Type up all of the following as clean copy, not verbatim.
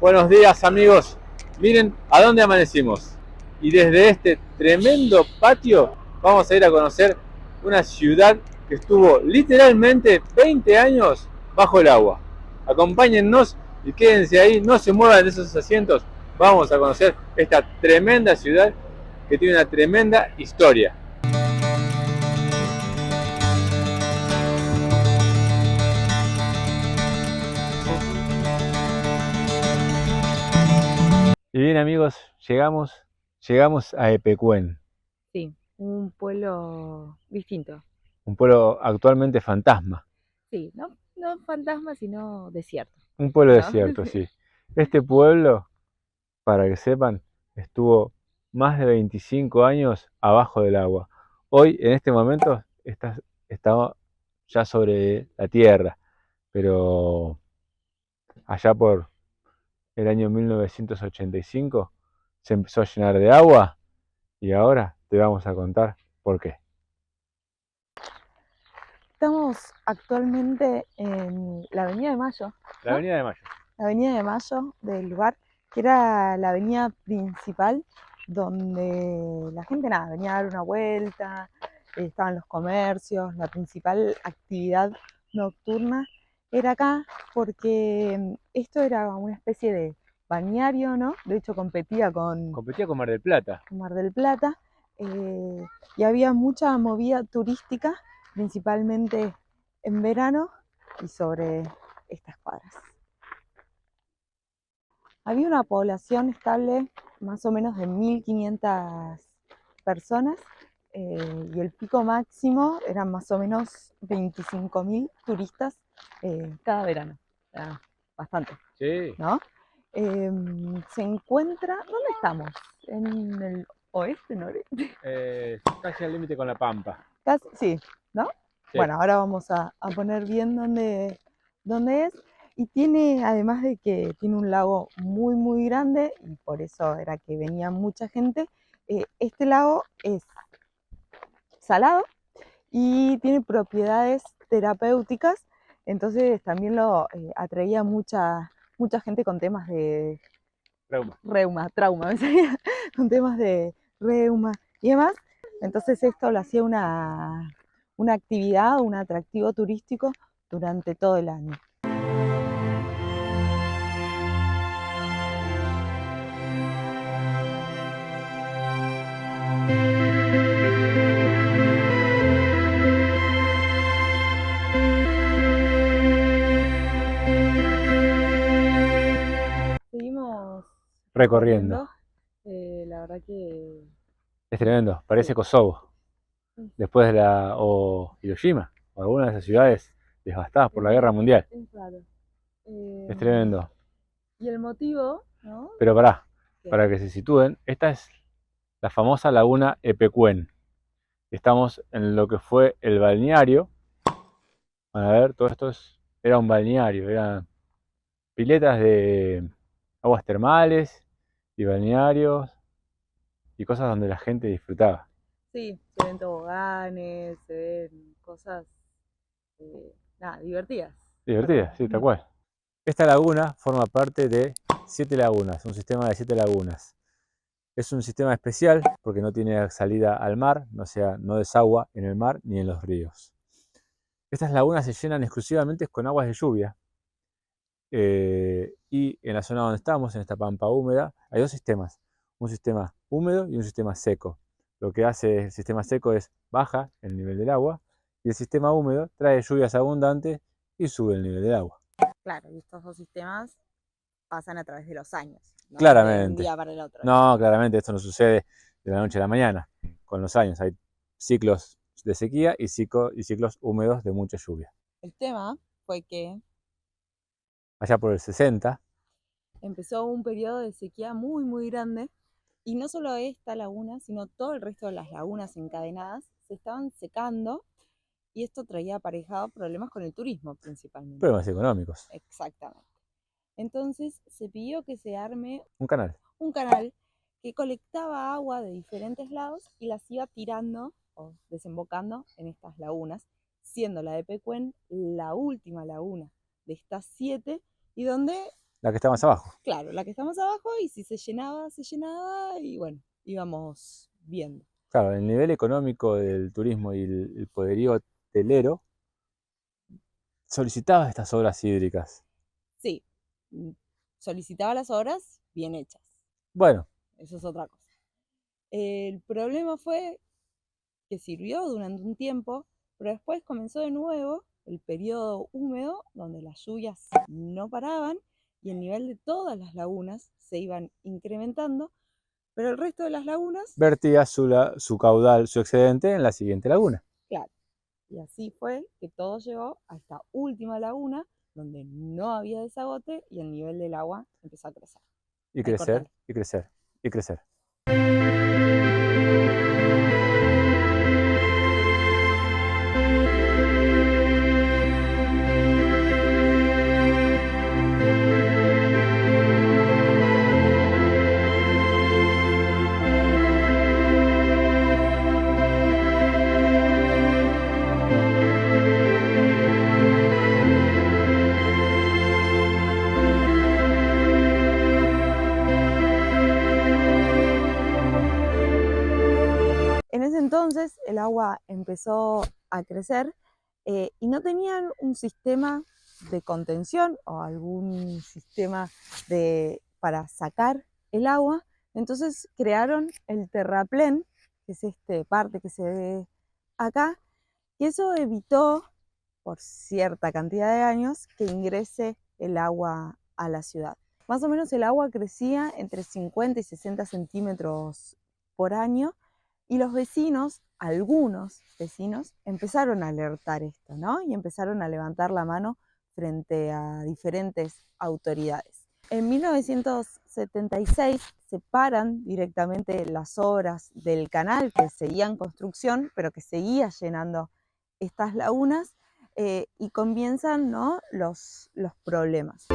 Buenos días amigos, miren a dónde amanecimos y desde este tremendo patio vamos a ir a conocer una ciudad que estuvo literalmente 20 años bajo el agua. Acompáñennos y quédense ahí, no se muevan de esos asientos, vamos a conocer esta tremenda ciudad que tiene una tremenda historia. Y bien amigos, llegamos a Epecuén, Sí, un pueblo distinto. un pueblo actualmente fantasma, Sí, no fantasma, sino desierto, un pueblo ¿no? desierto, sí. Este pueblo, para que sepan, estuvo más de 25 años abajo del agua. Hoy, en este momento, está ya sobre la tierra, pero allá por el año 1985 se empezó a llenar de agua y ahora te vamos a contar por qué. Estamos actualmente en la Avenida de Mayo, La ¿no? Avenida de Mayo. La Avenida de Mayo del lugar, que era la avenida principal donde la gente venía a dar una vuelta, estaban los comercios, la principal actividad nocturna era acá porque esto era una especie de balneario, ¿no? De hecho competía con Competía con Mar del Plata. Mar del Plata, eh, y había mucha movida turística, principalmente en verano y sobre estas cuadras. Había una población estable más o menos de 1.500 personas, y el pico máximo eran más o menos 25.000 turistas cada verano. Era bastante, Sí. ¿no? Se encuentra, ¿dónde estamos? ¿En el oeste, noreste? Casi al límite con La Pampa. Casi, sí, ¿no? Sí. Bueno, ahora vamos a poner bien dónde es. Y tiene, además de que tiene un lago muy, muy grande, y por eso era que venía mucha gente, este lago es salado y tiene propiedades terapéuticas, entonces también lo atraía mucha gente con temas de trauma, me salía, con temas de reuma y demás. Entonces esto lo hacía una actividad, un atractivo turístico durante todo el año. Seguimos Recorriendo. recorriendo, la verdad que Es tremendo, parece sí, Kosovo, después de o Hiroshima, o alguna de esas ciudades devastadas por la guerra mundial. es raro. Es tremendo. Y el motivo, ¿no? Pero Que para que se sitúen, esta es la famosa laguna Epecuén. Estamos en lo que fue el balneario. Van a ver, era un balneario, eran piletas de aguas termales y balnearios y cosas donde la gente disfrutaba. sí, se ven toboganes, se ven cosas divertidas. Divertida, sí, tal cual. Esta laguna forma parte de 7 lagunas, un sistema de 7 lagunas. Es un sistema especial porque no tiene salida al mar, no desagua en el mar ni en los ríos. Estas lagunas se llenan exclusivamente con aguas de lluvia. Y en la zona donde estamos, en esta pampa húmeda, hay dos sistemas. Un sistema húmedo y un sistema seco. Lo que hace el sistema seco es baja el nivel del agua y el sistema húmedo trae lluvias abundantes y sube el nivel del agua. Claro, y estos dos sistemas pasan a través de los años, no es de un Claramente. día para el otro. No, claramente esto no sucede de la noche a la mañana. Con los años hay ciclos de sequía y ciclos húmedos de mucha lluvia. El tema fue que Allá por el 60, empezó un periodo de sequía muy, muy grande, y no solo esta laguna, sino todo el resto de las lagunas encadenadas se estaban secando, y esto traía aparejado problemas con el turismo principalmente. problemas económicos. Exactamente. Entonces se pidió que se arme Un canal. un canal que colectaba agua de diferentes lados y las iba tirando o desembocando en estas lagunas, siendo la de Pecuén la última laguna de estas 7, y donde La que está más abajo. Claro, la que está más abajo, y si se llenaba, y bueno, íbamos viendo. Claro, el nivel económico del turismo y el poderío hotelero solicitaba estas obras hídricas. Sí, mm, solicitaba las obras bien hechas, Bueno, eso es otra cosa. El problema fue que sirvió durante un tiempo, pero después comenzó de nuevo el periodo húmedo, donde las lluvias no paraban y el nivel de todas las lagunas se iban incrementando, pero el resto de las lagunas, vertía su caudal, su excedente en la siguiente laguna. claro. Y así fue que todo llegó a esta última laguna, donde no había desagote y el nivel del agua empezó a crecer. Y Ahí crecer, cortalo. y crecer, y crecer. En ese entonces el agua empezó a crecer y no tenían un sistema de contención o algún sistema para sacar el agua. Entonces crearon el terraplén, que es este parte que se ve acá, y eso evitó por cierta cantidad de años que ingrese el agua a la ciudad. Más o menos el agua crecía entre 50 y 60 centímetros por año, y los vecinos, algunos vecinos, empezaron a alertar esto, ¿no? Y empezaron a levantar la mano frente a diferentes autoridades. En 1976 se paran directamente las obras del canal, que seguía en construcción, pero que seguía llenando estas lagunas, y comienzan, ¿no?, los problemas.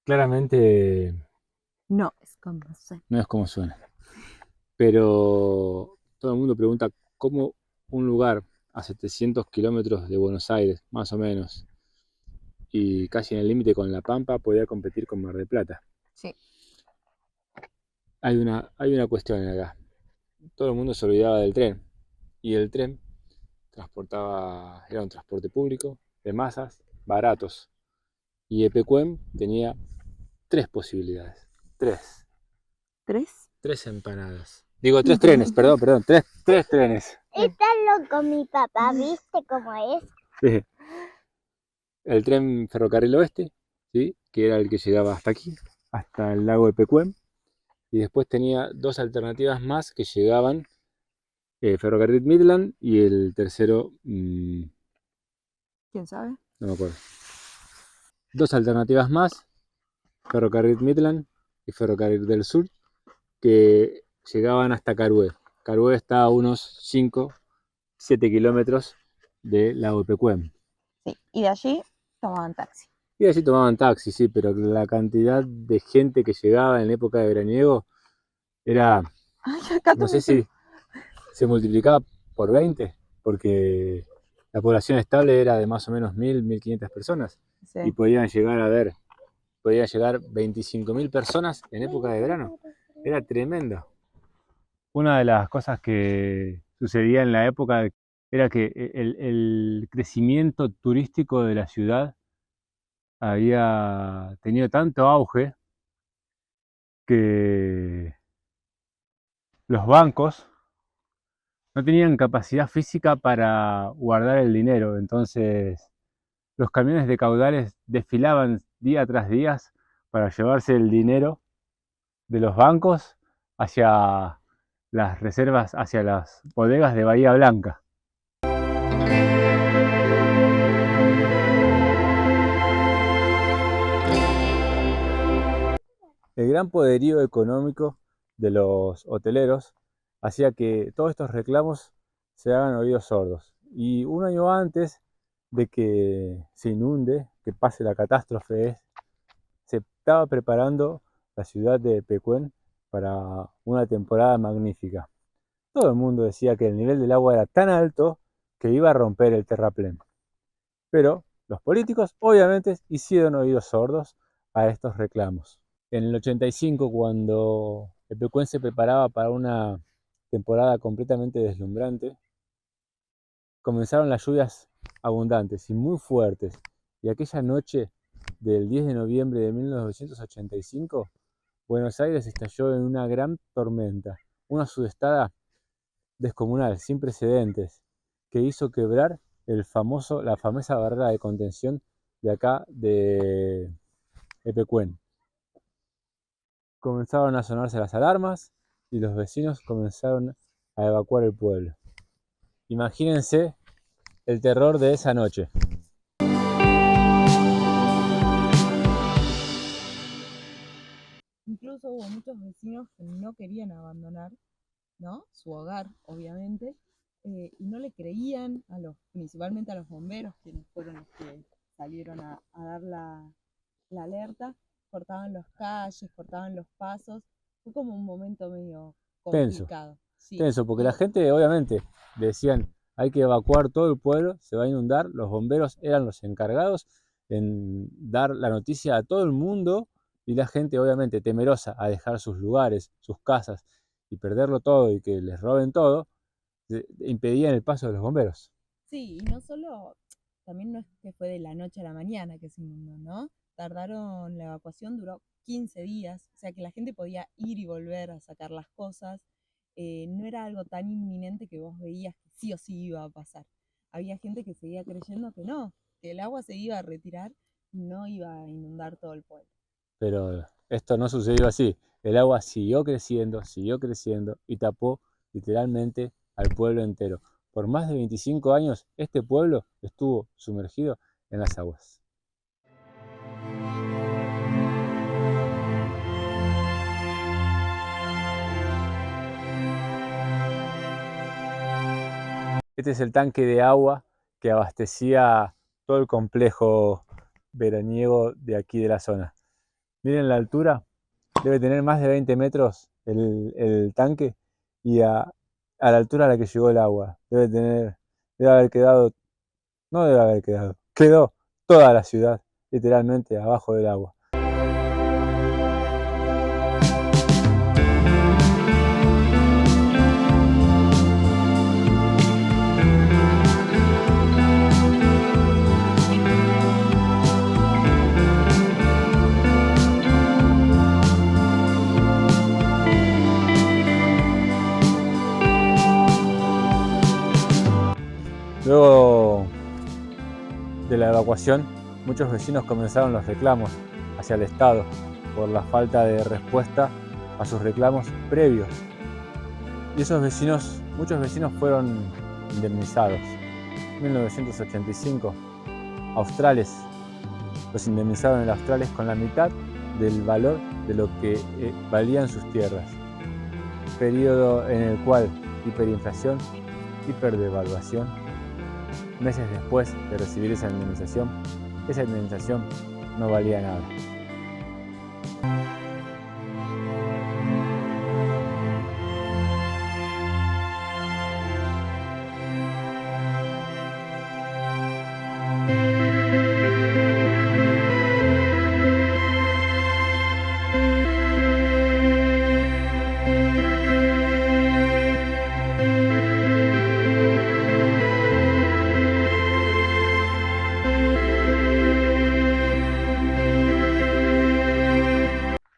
Claramente No es como suena. no es como suena. Pero todo el mundo pregunta cómo un lugar a 700 kilómetros de Buenos Aires, más o menos, y casi en el límite con La Pampa, podía competir con Mar del Plata. Sí. Hay una cuestión acá. Todo el mundo se olvidaba del tren. Y el tren era un transporte público de masas baratos. Y Epecuén tenía tres posibilidades. Tres. ¿Tres? Tres empanadas. Digo, tres trenes, perdón. Tres trenes. Está loco mi papá, ¿viste cómo es? Sí. El tren Ferrocarril Oeste, ¿sí?, que era el que llegaba hasta aquí, hasta el lago de Pecuén. Y después tenía dos alternativas más que llegaban, Ferrocarril Midland y el tercero, ¿Quién sabe? no me acuerdo. Dos alternativas más, Ferrocarril Midland y Ferrocarril del Sur, que llegaban hasta Carué. Carué está a unos 5, 7 kilómetros del lago de Pecuén. Sí, y de allí tomaban taxi. Y allí tomaban taxi, sí, pero la cantidad de gente que llegaba en la época de veraniego era, Ay, acá no sé también si se multiplicaba por 20, porque la población estable era de más o menos 1.000, 1.500 personas, sí. y podían llegar 25.000 personas en época de verano. Era tremendo. Una de las cosas que sucedía en la época era que el crecimiento turístico de la ciudad había tenido tanto auge que los bancos no tenían capacidad física para guardar el dinero. Entonces los camiones de caudales desfilaban día tras día para llevarse el dinero de los bancos hacia las reservas, hacia las bodegas de Bahía Blanca. El gran poderío económico de los hoteleros hacía que todos estos reclamos se hagan oídos sordos. Y un año antes de que se inunde, que pase la catástrofe, se estaba preparando la ciudad de Pecuén para una temporada magnífica. Todo el mundo decía que el nivel del agua era tan alto que iba a romper el terraplén. Pero los políticos obviamente hicieron oídos sordos a estos reclamos. En el 85, cuando el Pecuén se preparaba para una temporada completamente deslumbrante, comenzaron las lluvias abundantes y muy fuertes, y aquella noche del 10 de noviembre de 1985, Buenos Aires estalló en una gran tormenta, una sudestada descomunal, sin precedentes, que hizo quebrar la famosa barrera de contención de acá de Pecuén. Comenzaron a sonarse las alarmas y los vecinos comenzaron a evacuar el pueblo. Imagínense el terror de esa noche. Incluso hubo muchos vecinos que no querían abandonar, ¿no?, su hogar, obviamente, y no le creían principalmente a los bomberos, quienes fueron los que salieron a dar la alerta. Cortaban las calles, cortaban los pasos. Fue como un momento medio complicado. Tenso, porque la gente obviamente decían, hay que evacuar todo el pueblo, se va a inundar. Los bomberos eran los encargados en dar la noticia a todo el mundo, y la gente obviamente temerosa a dejar sus lugares, sus casas y perderlo todo y que les roben todo, impedían el paso de los bomberos. Sí, y no solo, también no es que fue de la noche a la mañana que se inundó, ¿no? La evacuación duró 15 días, o sea que la gente podía ir y volver a sacar las cosas. No era algo tan inminente que vos veías que sí o sí iba a pasar. Había gente que seguía creyendo que no, que el agua se iba a retirar y no iba a inundar todo el pueblo. Pero esto no sucedió así. El agua siguió creciendo y tapó literalmente al pueblo entero. Por más de 25 años, este pueblo estuvo sumergido en las aguas. Este es el tanque de agua que abastecía todo el complejo veraniego de aquí de la zona. Miren la altura, debe tener más de 20 metros el tanque, y a la altura a la que llegó el agua, quedó toda la ciudad literalmente abajo del agua. Luego de la evacuación, muchos vecinos comenzaron los reclamos hacia el Estado por la falta de respuesta a sus reclamos previos. Y muchos vecinos fueron indemnizados. En 1985, australes los indemnizaron en australes con la mitad del valor de lo que valían sus tierras. Periodo en el cual hiperinflación, hiperdevaluación. Meses después de recibir esa indemnización no valía nada.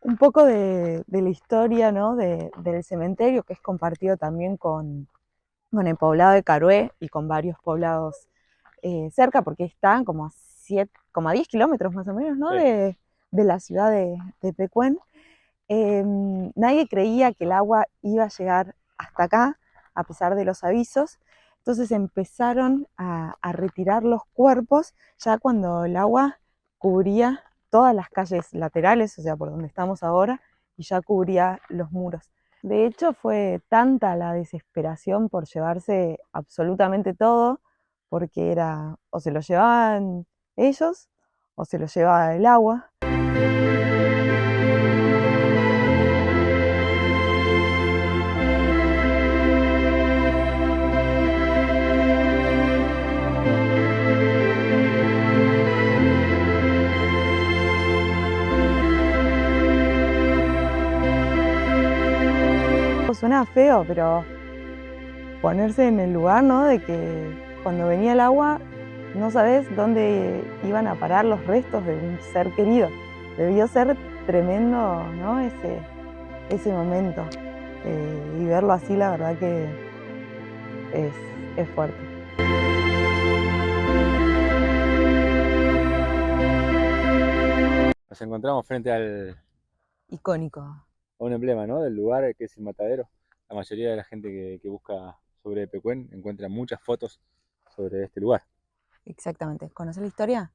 Un poco de la historia, ¿no?, del cementerio, que es compartido también con el poblado de Carué y con varios poblados cerca, porque están como a como a 10 kilómetros más o menos, ¿no? Sí. De la ciudad de Pecuén. Nadie creía que el agua iba a llegar hasta acá, a pesar de los avisos. Entonces empezaron a retirar los cuerpos ya cuando el agua cubría todas las calles laterales, o sea, por donde estamos ahora, y ya cubría los muros. De hecho, fue tanta la desesperación por llevarse absolutamente todo, porque era o se lo llevaban ellos o se lo llevaba el agua. Suena feo, pero ponerse en el lugar, ¿no? De que cuando venía el agua no sabes dónde iban a parar los restos de un ser querido. Debió ser tremendo, ¿no? Ese momento. Y verlo así, la verdad que es fuerte. Nos encontramos frente al Icónico. a un emblema, ¿no? Del lugar que es el matadero. La mayoría de la gente que busca sobre Pecuén encuentra muchas fotos sobre este lugar. Exactamente. ¿Conoces la historia?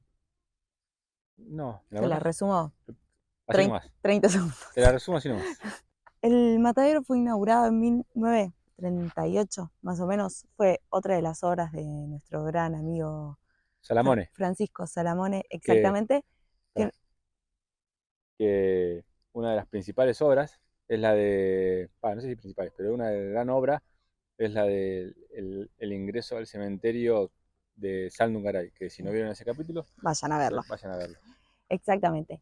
No, Te la resumo. así nomás. 30 segundos. Te la resumo así nomás. El matadero fue inaugurado en 1938, más o menos. Fue otra de las obras de nuestro gran amigo Salamone. Francisco Salamone, exactamente. Que una de las principales obras es la de, no sé si principales, pero una gran obra es la del el ingreso al cementerio de Saldungaray, que si no vieron ese capítulo, vayan a verlo. Vayan a verlo. Exactamente.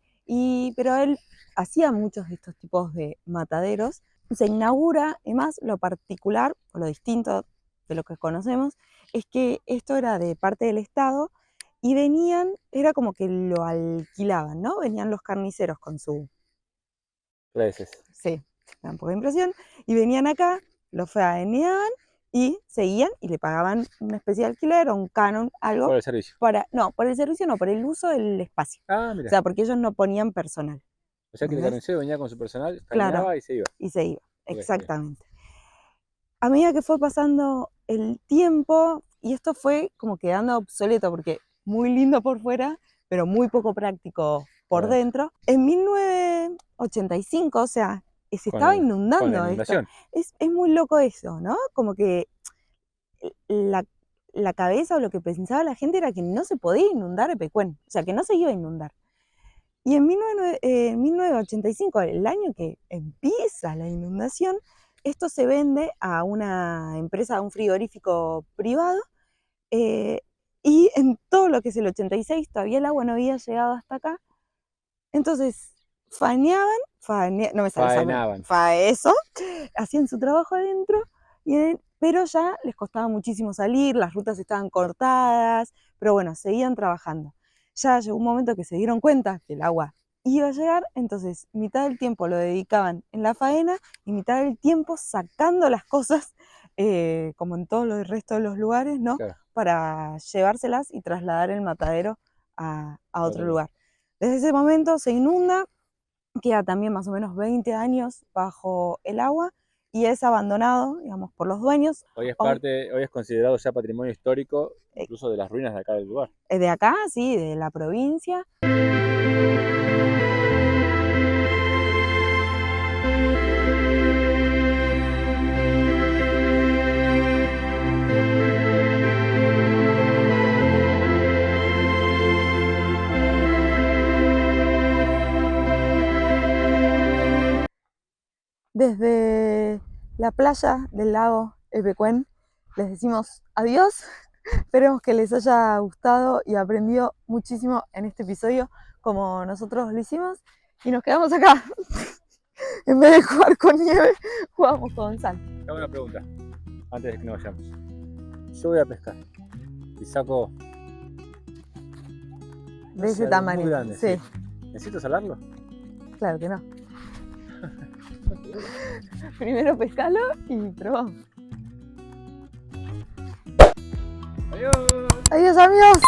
Pero él hacía muchos de estos tipos de mataderos. Se inaugura, además, lo particular, o lo distinto de lo que conocemos, es que esto era de parte del Estado y era como que lo alquilaban, ¿no? Venían los carniceros con su... Gracias. Sí, me da un poco de impresión. Y venían acá, lo faeneaban y seguían y le pagaban una especie de alquiler o un canon, algo. Por el servicio. No, por el servicio no, por el uso del espacio. Ah, mira. O sea, porque ellos no ponían personal. O sea que el carnicero venía con su personal, claro, y se iba. Y se iba, exactamente. A medida que fue pasando el tiempo, y esto fue como quedando obsoleto, porque muy lindo por fuera, pero muy poco práctico por dentro. En 1985, o sea, se estaba inundando. Con la inundación. Es muy loco eso, ¿no? Como que la cabeza o lo que pensaba la gente era que no se podía inundar Epecuén, o sea, que no se iba a inundar. Y en 1985, el año que empieza la inundación, esto se vende a una empresa, a un frigorífico privado, y en todo lo que es el 86 todavía el agua no había llegado hasta acá. Entonces faenaban, no me sale eso, hacían su trabajo adentro, pero ya les costaba muchísimo salir, las rutas estaban cortadas, pero bueno, seguían trabajando. Ya llegó un momento que se dieron cuenta que el agua iba a llegar, entonces mitad del tiempo lo dedicaban en la faena y mitad del tiempo sacando las cosas, como en todo el resto de los lugares, ¿no? Claro. Para llevárselas y trasladar el matadero a otro lugar. Desde ese momento se inunda, queda también más o menos 20 años bajo el agua y es abandonado, digamos, por los dueños. Hoy es considerado ya patrimonio histórico, incluso de las ruinas de acá del lugar. De acá, sí, de la provincia. Desde la playa del lago Epecuén les decimos adiós. Esperemos que les haya gustado y aprendido muchísimo en este episodio como nosotros lo hicimos. Y nos quedamos acá. En vez de jugar con nieve, jugamos con sal. Te hago una pregunta, antes de que nos vayamos. Yo voy a pescar y saco... de ese tamaño. Muy grande, sí. ¿Necesito salarlo? Claro que no. Primero pescalo y probamos. Adiós. Adiós, amigos.